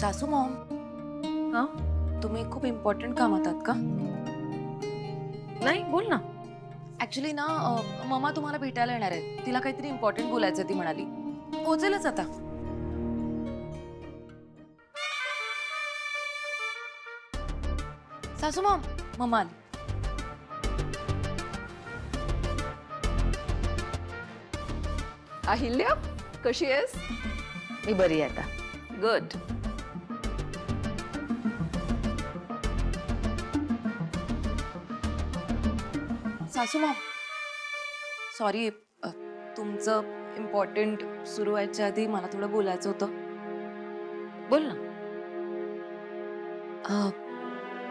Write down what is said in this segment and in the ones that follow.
सासू मॉम, हा तुम्ही खूप इम्पॉर्टंट कामात आहात का? नाही बोल ना. ऍक्च्युली ना मम्मा तुम्हाला भेटायला येणार आहे. तिला काहीतरी इम्पॉर्टंट बोलायचं ती म्हणाली. पोहोचेलच आता. सासू मॉम, मम्मा आली. अहिल्या कशी आहेस? मी बरी आहे आता. गुड. सासू मॉम, सॉरी, तुमचं इम्पॉर्टंट सुरू व्हायच्या आधी मला थोडं बोलायचं होतं. बोल ना.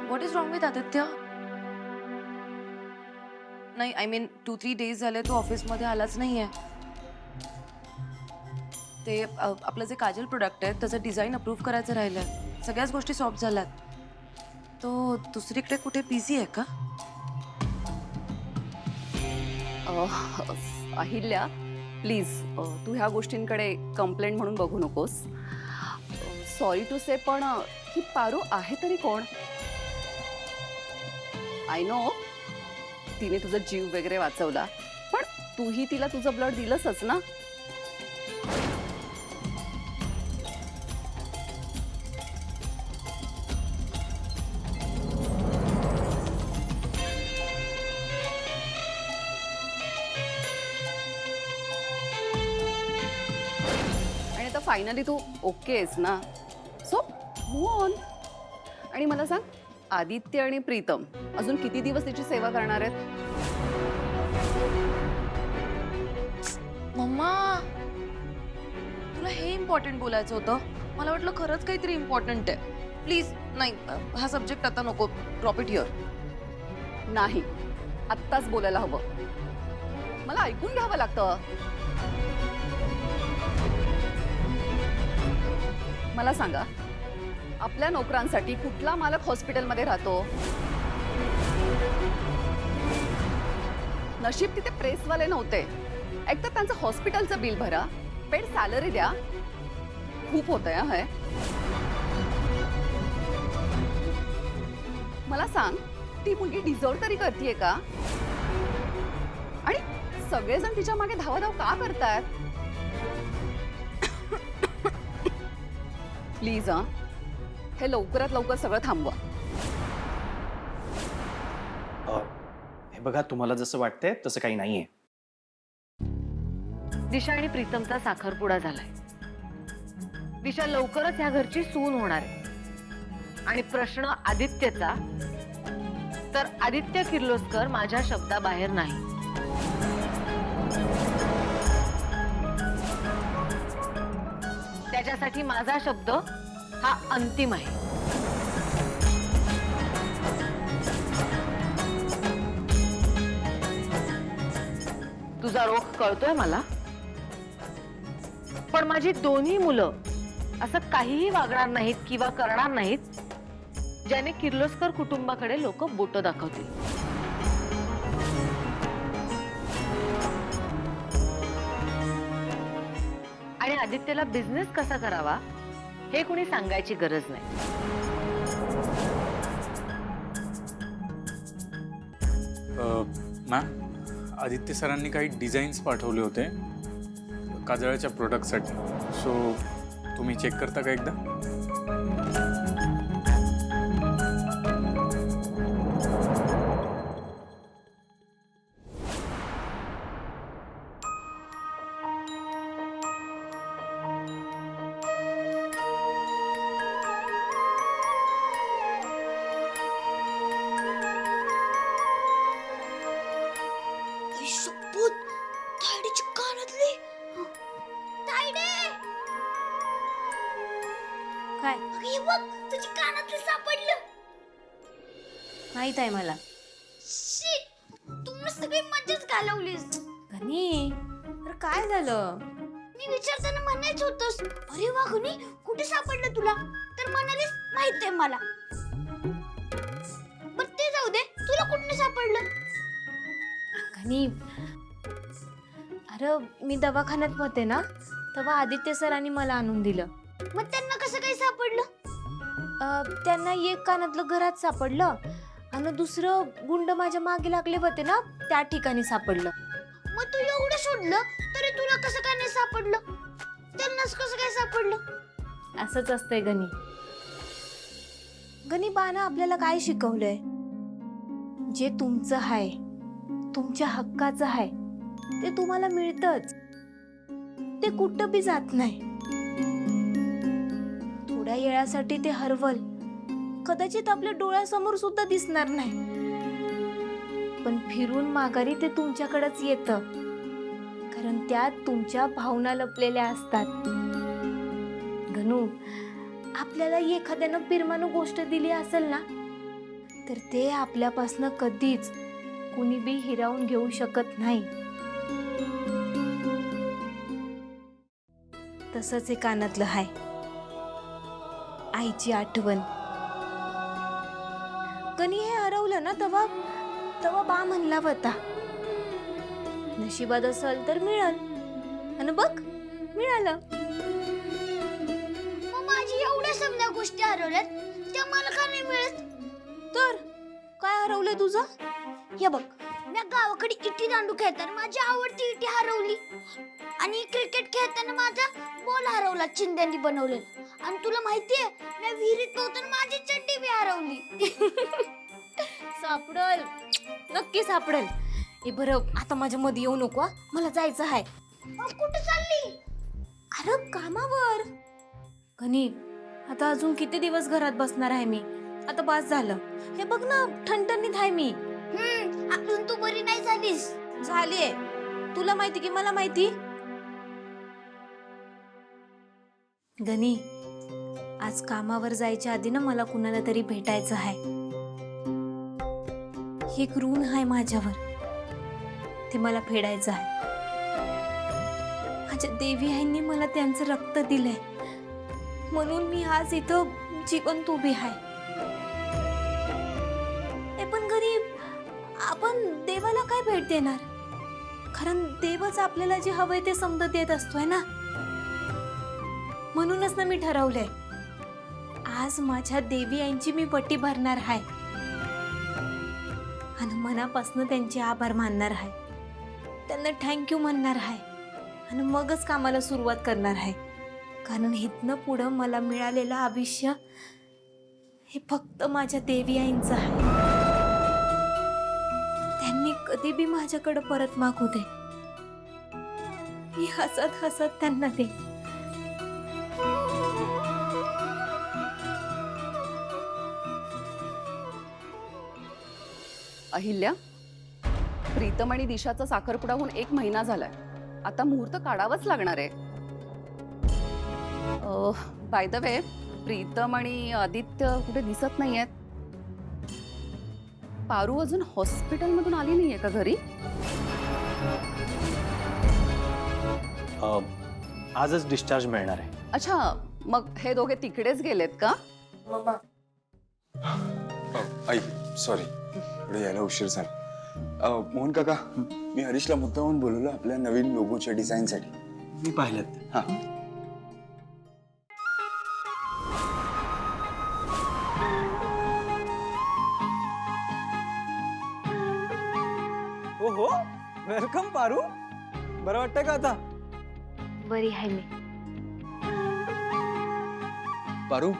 What is wrong with Aditya? नाही, आय मीन 2-3 डेज झाले तो ऑफिसमध्ये आलाच नाहीये. ते आपलं जे काजल प्रोडक्ट आहे त्याचं डिझाईन अप्रूव्ह करायचं राहिलंय. सगळ्याच गोष्टी सॉल्व्ह झाल्यात. तो दुसरीकडे कुठे बिझी आहे का? अहिल्या प्लीज तू ह्या गोष्टींकडे कंप्लेंट म्हणून बघू नकोस. सॉरी टू से पण ही पारू आहे तरी कोण? आय नो तिने तुझा जीव वगैरे वाचवला, पण तूही तिला तुझं ब्लड दिलंसच ना. आणि आता फायनली तू ओके आहेस ना, सो मूव्ह ऑन. आणि मला सांग, आदित्य आणि प्रीतम अजून किती दिवस तिची सेवा करणार आहेत? मम्मा, तुला हे इम्पॉर्टंट बोलायचं होतं. मला वाटलं खरंच काहीतरी इम्पॉर्टंट आहे. प्लीज नाही, हा सब्जेक्ट आता नको. Drop it here. नाही, आत्ताच बोलायला हवं. मला ऐकून घ्यावं लागतं. मला सांगा, आपल्या नोकरांसाठी कुठला मालक हॉस्पिटलमध्ये राहतो? नशीब तिथे प्रेसवाले नव्हते. एक तर त्यांचं हॉस्पिटलचं बिल भरा, पेड सॅलरी द्या. खूप होतंय हे. मला सांग, ती मुलगी डिझर्व तरी करतीये का? आणि सगळेजण तिच्या मागे धावाधाव का करतायत? प्लीज हे लवकरात लवकर सगळं थांबवा. हे बघा, तुम्हाला जसं वाटतंय तसं काही नाहीये. दिशा आणि प्रीतमचा साखरपुडा झालाय. दिशा लवकरच ह्या घरची सून होणार आहे. आणि प्रश्न आदित्यचा, तर आदित्य किर्लोस्कर माझ्या शब्दाबाहेर नाही. त्याच्यासाठी माझा शब्द हा अंतिम आहे. तुझा रोख कळतोय मला, पण माझी दोन्ही मुलं असं काहीही वागणार नाहीत किंवा करणार नाहीत ज्याने किर्लोस्कर कुटुंबाकडे लोक बोट दाखवतील. आणि आदित्यला बिझनेस कसा करावा हे कुणी सांगायची गरज नाही. मॅम, आदित्य सरांनी काही डिझाईन्स पाठवले होते काजळाच्या प्रोडक्टसाठी. सो तुम्ही चेक करता का एकदा? काय हे बघ, तुझी कानातली सापडलं. माहित आहे मला. शिट, तू सगळी मजाच घालवलीस. गणी, तर काय झालं? मी विचारताना म्हणायचं होतंस, अरे वा गणी, कुठे सापडलं तुला? तर म्हणालीस माहित आहे मला. बरं ते जाऊ दे, तुला कुठे सापडलं? गणी, अरे मी दवाखान्यात होते ना, तेव्हा आदित्य सरांनी मला आणून दिलं. मग त्यांना कसं काही सापडलं? त्यांना एक कानातलं घरात सापडलं आणि दुसरं गुंड माझ्या मागे लागले होते ना त्या ठिकाणी सापडलं. मग तू एवढं शोधलं तरी तुला कसं काय नाही सापडलं? त्यांनाच कसं काय सापडलं? असंच असतंय गणी. गणी बानं आपल्याला काय शिकवलंय? जे तुमचं आहे, तुमच्या हक्काचं आहे, ते तुम्हाला मिळतच. ते कुठं बी जात नाही. थोड्या वेळासाठी ते हरवल, कदाचित आपल्या डोळ्यासमोर सुद्धा दिसणार नाही, पण फिरून माघारी ते तुमच्याकडेच येतं, कारण त्यात तुमच्या भावना लपलेल्या असतात. गणू, आपल्याला एखाद्यानं प्रेमानं गोष्ट दिली असेल ना, तर ते आपल्यापासनं कधीच कुणी बी हिरावून घेऊ शकत नाही. तसंच हे कानातलं हाय, आईची आठवण. कणी हे हरवलं ना तेव्हा बा म्हणला होता, नशिबात असल तर मिळल, आणि बघ मिळालं. मग माझी एवढ्या सगळ्या गोष्टी हरवल्यात, त्या मला का नाही मिळत? तर काय हरवलंय तुझं? हे बघ, मी गावाकडे इटी दांडू खेळताना माझी आवडती इटी हरवली, आणि क्रिकेट खेळताना माझा बॉल हरवला चिंध्यांनी बनवलेला. आणि तुला माहितीये, मी विहिरीत पोहताना माझी चड्डी बी हरवली. सापडल, नक्की सापडल. हे बरं, आता माझ्या मध्ये येऊ नको हा. मला जायचं आहे. कुठे चालली? अरे कामावर. गणी, आता अजून किती दिवस घरात बसणार आहे मी? आता बस झालं. हे बघ ना, ठणठणीत आहे मी. अजून तू बरी नाही झालीस. झालीये. तुला माहिती की मला माहिती? गणी, आज कामावर जायच्या आधी ना मला कुणाला तरी भेटायचं आहे. एक ऋण आहे माझ्यावर, ते मला फेडायचं आहे. माझ्या देवी आईंनी मला त्यांचं रक्त दिलंय, म्हणून मी आज इथं जिवंत उभी आहे. पण गरीब, आपण देवाला काय भेट देणार? कारण देवच आपल्याला जे हवंय ते समज देत असतोय ना. म्हणूनच ना मी ठरवलंय, आज माझ्या देवी आईंची मी वटी भरणार आहे आणि मनापासून त्यांचे आभार मानणार आहे, त्यांना थँक्यू म्हणणार आहे, आणि मगच कामाला सुरुवात करणार आहे. कारण इथनं पुढं मला मिळालेलं आयुष्य हे फक्त माझ्या देवी आईंचं आहे. त्यांनी कधी बी माझ्याकडे परत मागू दे, मी हसत हसत त्यांना दे. अहिल्या, प्रीतम आणि दिशाचा साखरपुडा होऊन 1 महिना झालाय. आता मुहूर्त काढावाच लागणार आहे. बाय द वे, प्रीतम आणि आदित्य कुठे दिसत नाहीयेत. पारू अजून हॉस्पिटलमधून आली नाहीये का घरी? आजच डिस्चार्ज मिळणार आहे. अच्छा, मग हे दोघे तिकडेच गेलेत का? आई सॉरी, थोडं यायला उशीर झाला. मोहन काका, मी हरीशला मुद्दामून बोलवलं आपल्या नवीन लोगोच्या डिझाईनसाठी. मी पाहिलं. हा. ओहो, वेलकम पारू. बरं वाटतंय का आता? बरी आहे मी. पारू,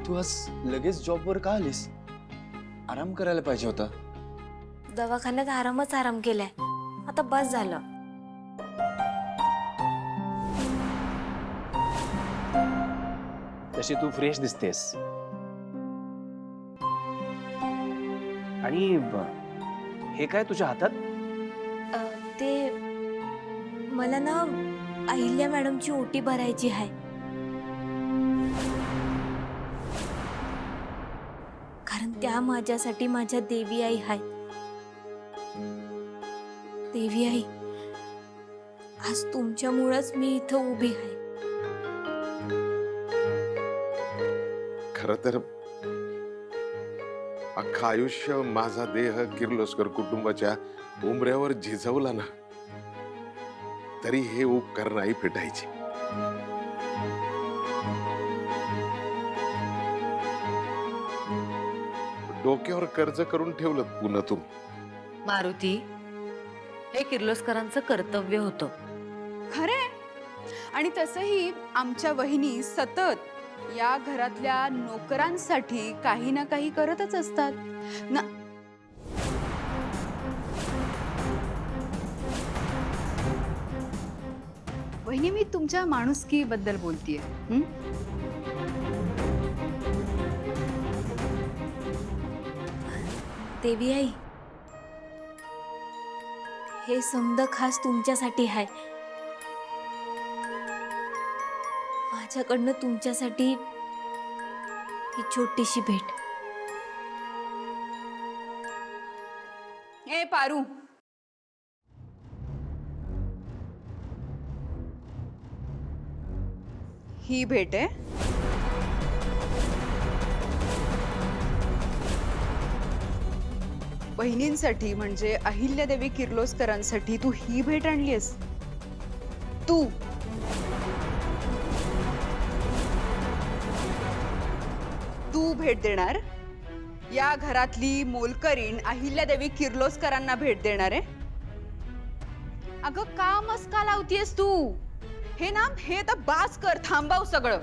तू आज लगेच जॉबवर का आलीस? आराम करायला पाहिजे होता. दवाखान्यात आराम केलाय, आता बस झालं. तशी तू फ्रेश दिसतेस. आणि हे काय तुझ्या हातात? ते मला ना अहिल्या मॅडमची ओटी भरायची आहे. कारण त्या माझ्यासाठी माझ्या देवी आई आहेत. देवी आई, आज तुमच्यामुळेच मी इथं उभी आहे. खरं तर अख्खं आयुष्य माझा देह किर्लोस्कर कुटुंबाच्या उंबऱ्यावर झिजवला ना, तरी हे उपकार नाही फिटायचे. डोक्यावर कर्ज करून ठेवलं पुण्यातून. मारुती, हे किर्लोस्करांचं कर्तव्य होतं. खरे. आणि तसंही आमच्या वहिनी सतत या घरातल्या नोकरांसाठी काही ना काही करतच असतात ना. वहिनी, मी तुमच्या माणुसकी बद्दल बोलतीये. देवी आई, हे समद खास तुमच्यासाठी आहे. माझ्याकडनं तुमच्यासाठी ही छोटीशी भेट. ए पारू, ही भेट आहे. बहिणींसाठी म्हणजे अहिल्यादेवी किर्लोस्करांसाठी तू ही भेट आणलीस. तू भेट देणार? या घरातली मोलकरीण अहिल्यादेवी किर्लोस्करांना भेट देणार आहे? अगं का मस्का लावतीयस तू? हे ना, हे तर बास कर, थांबाव सगळं.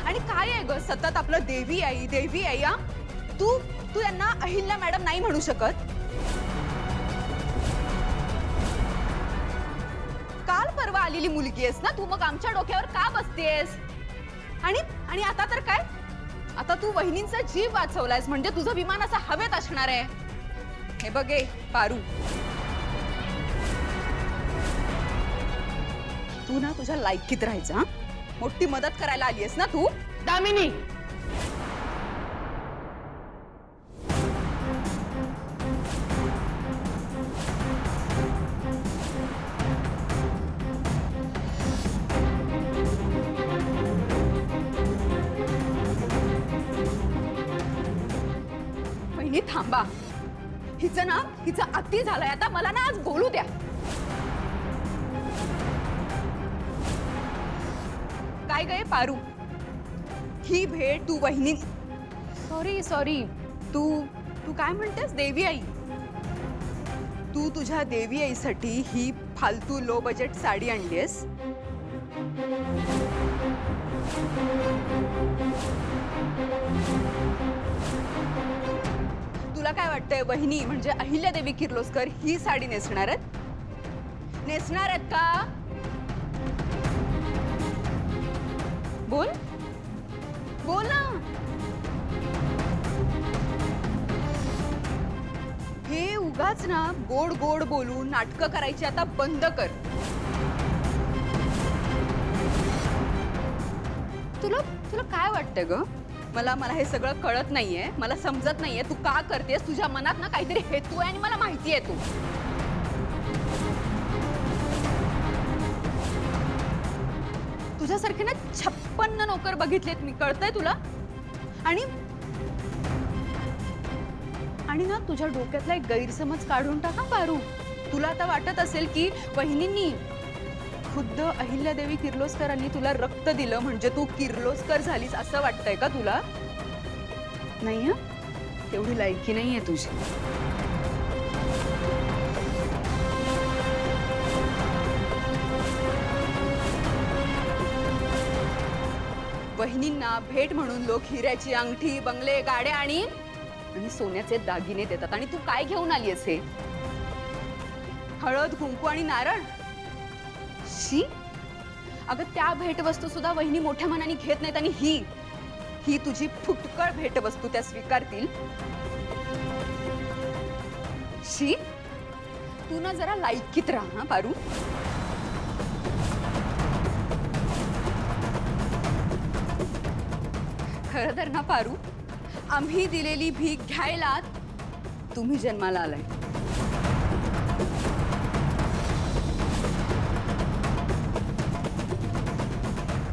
आणि काय आहे ग सतत आपलं देवी आई देवी आई? तू यांना अहिल्या मॅडम नाही म्हणू शकत? काल परवा आलेली मुलगी आहेस ना तू, मग आमच्या डोक्यावर का बसतेस? आणि आता तर काय? आता तू वहिनींचा जीव वाचवलायस म्हणजे तुझं विमान असं हवेत असणार आहे. हे बघे पारू, तू ना तुझ्या लायकीत राहायचं. हा, मोठी मदत करायला आली आहेस ना तू. दामिनी, वहिनी थांबा. हिचं अति झालंय आता. मला ना आज बोलू द्या. काय गए पारू, ही भेट तू वहिनी सॉरी तू काय म्हणतेस? देवी आई, तू तुझ्या देवी आईसाठी ही फालतू लो बजेट साडी आणलीस. तुला काय वाटतंय वहिनी म्हणजे अहिल्यादेवी किर्लोस्कर ही साडी नेसणार आहेत का? बोल ना. हे उगाच ना गोड गोड बोलून नाटकं करायची आता बंद कर. तुला काय वाटतंय ग? मला हे सगळं कळत नाहीये, मला समजत नाहीये तू का करतेस. तुझ्या मनात ना काहीतरी हेतू आहे आणि मला माहिती आहे. तू तुझ्यासारखे ना 56 नोकर बघितलेत मी, कळतंय तुला? आणि ना तुझ्या डोक्यातला एक गैरसमज काढून टाका पारू. तुला आता वाटत असेल की वहिनींनी खुद्द अहिल्यादेवी किर्लोस्करांनी तुला रक्त दिलं म्हणजे तू किर्लोस्कर झालीस असं वाटतंय का तुला? नाही हा, तेवढी लायकी नाहीये तुझी. वहिनींना भेट म्हणून लोक हिऱ्याची अंगठी, बंगले, गाड्या आणि सोन्याचे दागिने देतात. आणि तू काय घेऊन आली असे? हळद, कुंकू आणि नारळ. शी, अगं त्या भेटवस्तू सुद्धा वहिनी मोठ्या मनाने घेत नाहीत. आणि ही तुझी फुटकळ भेटवस्तू त्या स्वीकारतील? शी, तू ना जरा लायकीत राहा हा पारू. खरं तर ना पारू, आम्ही दिलेली भीक घ्यायला तुम्ही जन्माला आलाय.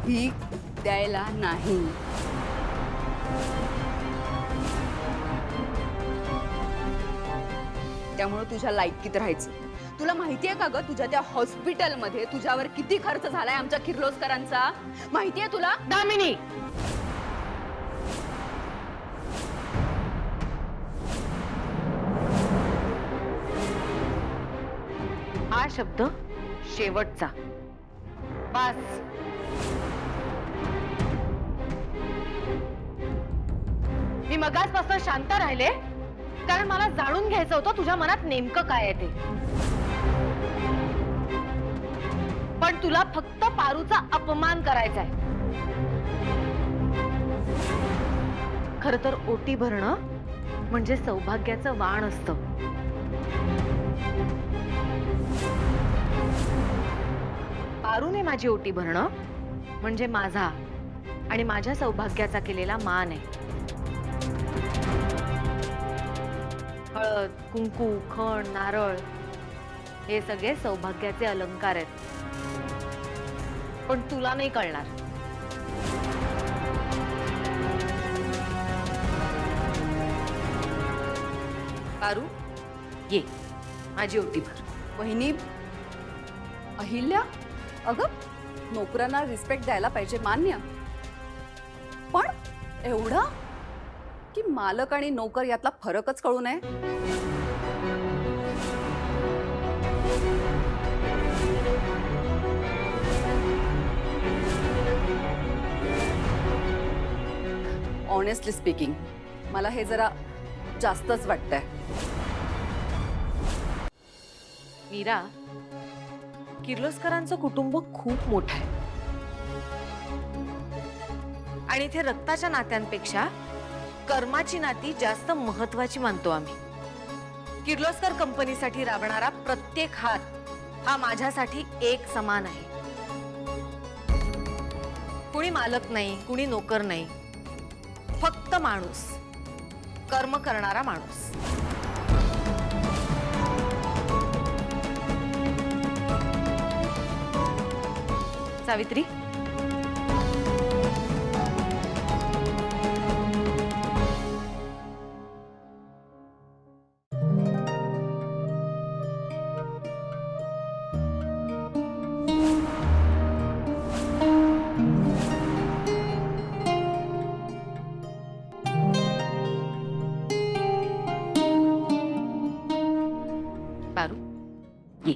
भीक द्यायला नाही. त्यामुळे तुझ्या लायकीत राहायचं. तुला माहितीये का ग तुझ्या त्या हॉस्पिटलमध्ये तुझ्यावर किती खर्च झालाय आमच्या किर्लोस्करांचा? माहितीये तुला? दामिनी, हा शब्द शेवटचा. बस. मी मगाचपासून शांत राहिले कारण मला जाणून घ्यायचं होतं तुझ्या मनात नेमकं काय आहे ते. पण तुला फक्त पारूचा अपमान करायचा आहे. खर तर ओटी भरणं म्हणजे सौभाग्याचं वाण असतं. पारूने माझी ओटी भरणं म्हणजे माझा आणि माझ्या सौभाग्याचा केलेला मान आहे. हळद, कुंकू, खण, नारळ हे सगळे सौभाग्याचे अलंकार आहेत. पण तुला नाही कळणार. पारू, ये माझी ओटी भर. वहिनी, अहिल्या, अगं नोकरांना रिस्पेक्ट द्यायला पाहिजे, मान्य. पण एवढा की मालक आणि नोकर यातला फरकच कळू नये. ऑनेस्टली स्पीकिंग मला हे जरा जास्तच वाटतंय. मीरा, किर्लोस्करांचं कुटुंब खूप मोठं आहे आणि इथे रक्ताच्या नात्यांपेक्षा कर्माची नाती जास्त महत्वाची मानतो आम्ही. किर्लोस्कर कंपनीसाठी राबणारा प्रत्येक हात हा माझ्यासाठी एक समान आहे. कुणी मालक नाही, कुणी नोकर नाही, फक्त माणूस, कर्म करणारा माणूस. सावित्री, पारू, ये.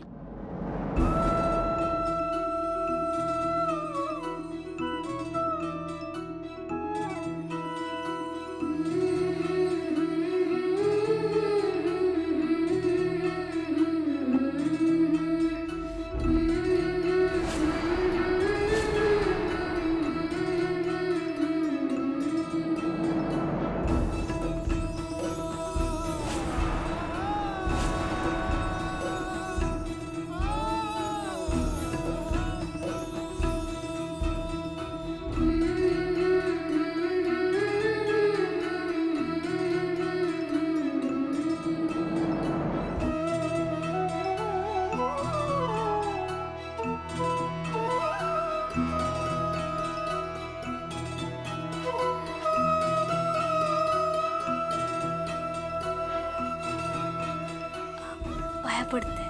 पाया पडते.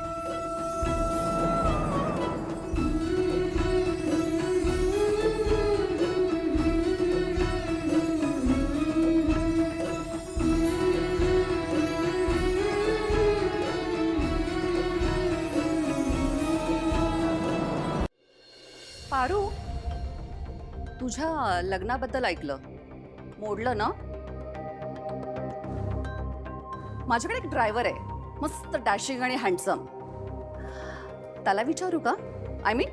पारू, तुझ्या लग्नाबद्दल ऐकलं, मोडलं ना? माझ्याकडे एक ड्रायव्हर आहे, मस्त डॅशिंग आणि हँडसम. त्याला विचारू का? आय मीन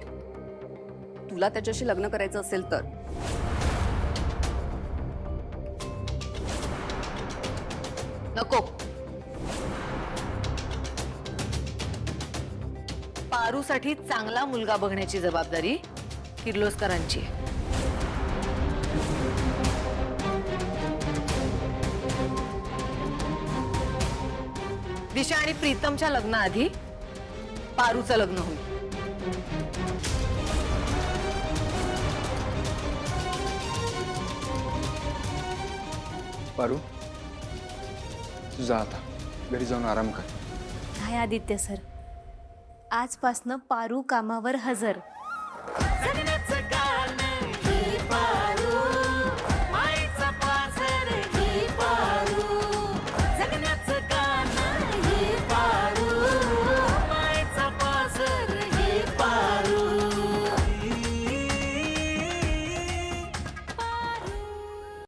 तुला त्याच्याशी लग्न करायचं असेल तर. नको. पारूसाठी चांगला मुलगा बघण्याची जबाबदारी किर्लोस्करांची आहे. दिशा आणि प्रीतमच्या लग्नाआधी पारूचं लग्न होईल. पारू, तू जा आता, घरी जाऊन आराम कर. नाही आदित्य सर, आजपासनं पारू कामावर हजर.